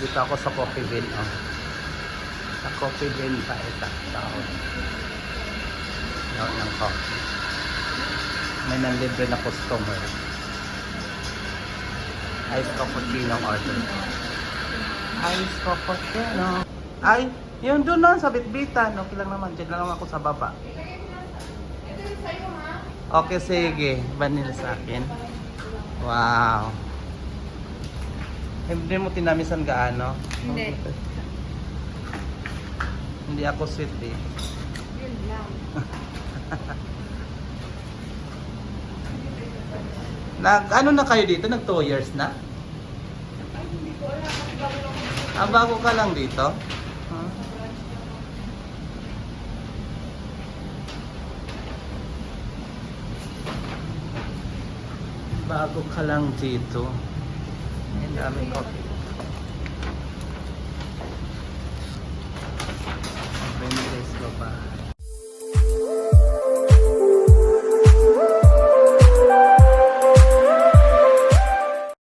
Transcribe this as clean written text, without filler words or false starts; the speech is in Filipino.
Dito ako sa Coffee Bean. Oh. Sa Coffee Bean pa ito. Taon. Taon ng coffee. May nanlibre na customer. Ice cappuccino ang order. Ice cappuccino. Ay, yun doon na sa bitbitan. Okay lang naman. Diyan lang ako sa baba. Okay, sige. Vanilla sa akin. Wow. Hindi mo tinamisan gaano? Hindi. Hindi ako sweet eh. Yun lang. Ano na kayo dito? Nag 2 years na? Ay, hindi ko alam. Bago ka lang dito? Bago ka lang dito. Ang daming coffee. Bendiles ba ba?